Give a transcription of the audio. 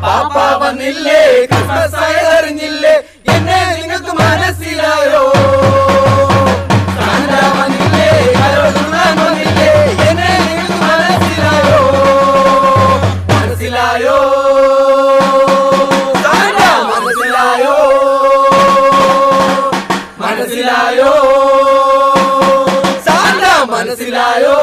പാപ്പ വന്നില്ലേ ക്രിസ്മസ് അറിഞ്ഞില്ലേ എന്നെ നിങ്ങൾക്ക് മനസ്സിലായോ സാന്റ വന്നില്ലേ കരോളുണ്ണാൻ വന്നില്ലേ എന്നെ നിങ്ങൾക്ക് മനസ്സിലായോ മനസ്സിലായോ സാന്റ മനസ്സിലായോ മനസ്സിലായോ സാന്റ മനസ്സിലായോ